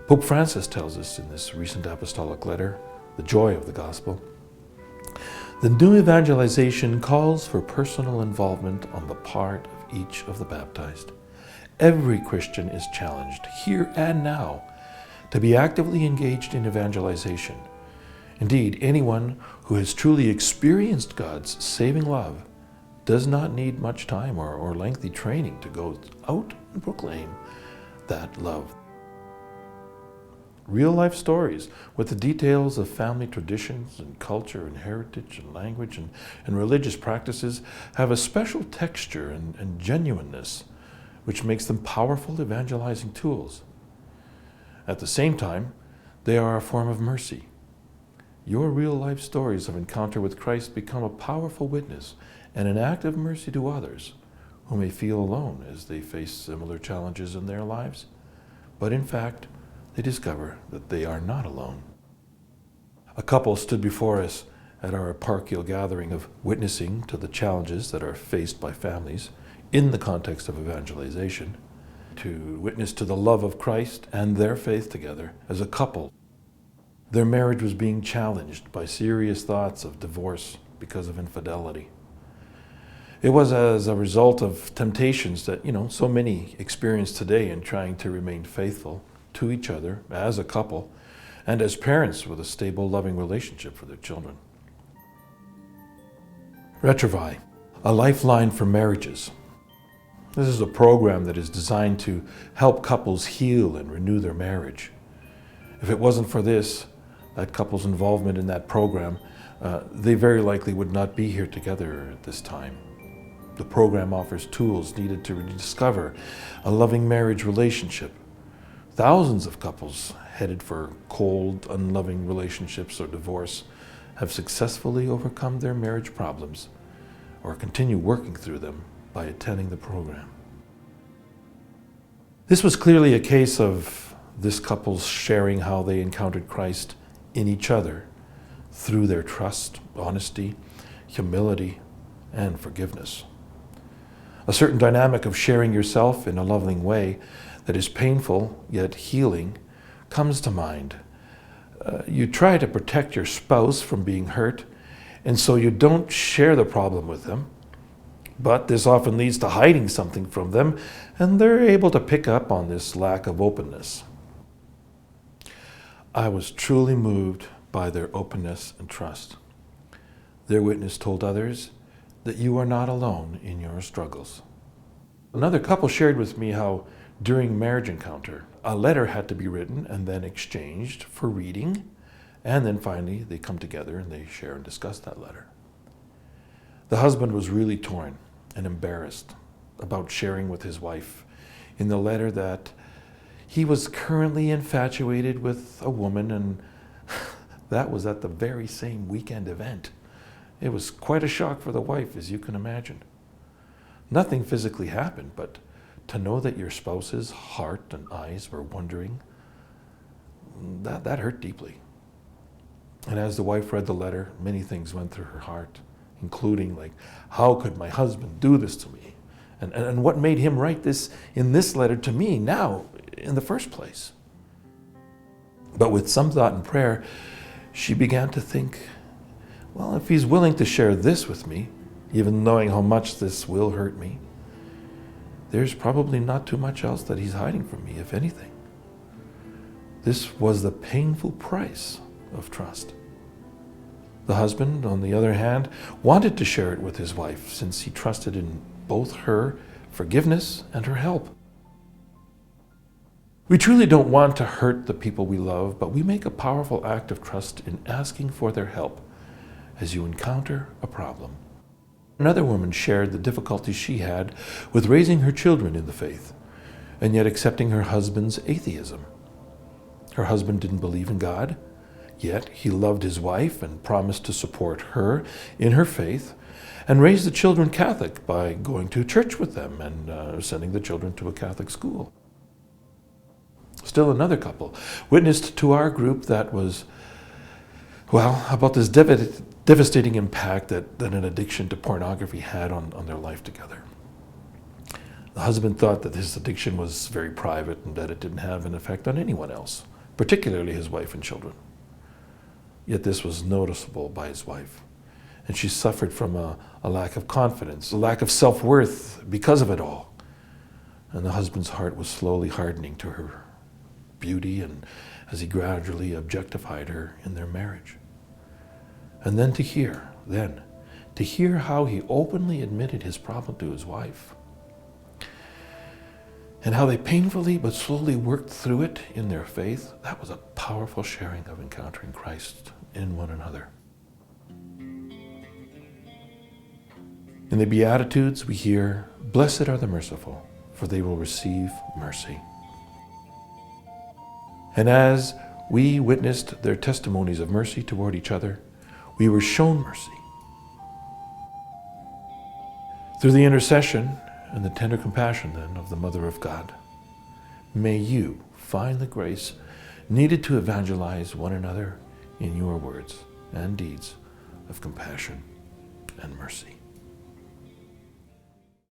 Pope Francis tells us in this recent apostolic letter, The Joy of the Gospel, the new evangelization calls for personal involvement on the part of each of the baptized. Every Christian is challenged, here and now, to be actively engaged in evangelization. Indeed, anyone who has truly experienced God's saving love does not need much time or lengthy training to go out and proclaim that love. Real-life stories with the details of family traditions and culture and heritage and language and religious practices have a special texture and genuineness which makes them powerful evangelizing tools. At the same time, they are a form of mercy. Your real-life stories of encounter with Christ become a powerful witness and an act of mercy to others who may feel alone as they face similar challenges in their lives, but in fact, they discover that they are not alone. A couple stood before us at our parochial gathering of witnessing to the challenges that are faced by families in the context of evangelization, to witness to the love of Christ and their faith together as a couple. Their marriage was being challenged by serious thoughts of divorce because of infidelity. It was as a result of temptations that, so many experience today in trying to remain faithful to each other as a couple and as parents with a stable, loving relationship for their children. Retrovi, a lifeline for marriages. This is a program that is designed to help couples heal and renew their marriage. If it wasn't for that couple's involvement in that program, they very likely would not be here together at this time. The program offers tools needed to rediscover a loving marriage relationship. Thousands of couples headed for cold, unloving relationships or divorce have successfully overcome their marriage problems or continue working through them by attending the program. This was clearly a case of this couple's sharing how they encountered Christ in each other through their trust, honesty, humility, and forgiveness. A certain dynamic of sharing yourself in a loving way that is painful yet healing comes to mind. You try to protect your spouse from being hurt, and so you don't share the problem with them. But this often leads to hiding something from them, and they're able to pick up on this lack of openness. I was truly moved by their openness and trust. Their witness told others that you are not alone in your struggles. Another couple shared with me how during marriage encounter, a letter had to be written and then exchanged for reading, and then finally they come together and they share and discuss that letter. The husband was really torn and embarrassed about sharing with his wife in the letter that he was currently infatuated with a woman, and that was at the very same weekend event. It was quite a shock for the wife, as you can imagine. Nothing physically happened, but to know that your spouse's heart and eyes were wondering, that hurt deeply. And as the wife read the letter, many things went through her heart, including how could my husband do this to me? And what made him write this in this letter to me now in the first place? But with some thought and prayer, she began to think, well, if he's willing to share this with me, even knowing how much this will hurt me, there's probably not too much else that he's hiding from me, if anything. This was the painful price of trust. The husband, on the other hand, wanted to share it with his wife since he trusted in both her forgiveness and her help. We truly don't want to hurt the people we love, but we make a powerful act of trust in asking for their help as you encounter a problem. Another woman shared the difficulties she had with raising her children in the faith, and yet accepting her husband's atheism. Her husband didn't believe in God, yet he loved his wife and promised to support her in her faith and raise the children Catholic by going to church with them and sending the children to a Catholic school. Still another couple witnessed to our group that was, about this devastating impact that an addiction to pornography had on their life together. The husband thought that his addiction was very private and that it didn't have an effect on anyone else particularly his wife and children. Yet this was noticeable by his wife. And she suffered from a lack of confidence, a lack of self-worth because of it all. And the husband's heart was slowly hardening to her beauty, and as he gradually objectified her in their marriage. And then to hear how he openly admitted his problem to his wife, and how they painfully but slowly worked through it in their faith, that was a powerful sharing of encountering Christ in one another. In the Beatitudes, we hear, "Blessed are the merciful, for they will receive mercy." And as we witnessed their testimonies of mercy toward each other, we were shown mercy. Through the intercession and the tender compassion, then, of the Mother of God, may you find the grace needed to evangelize one another in your words and deeds of compassion and mercy.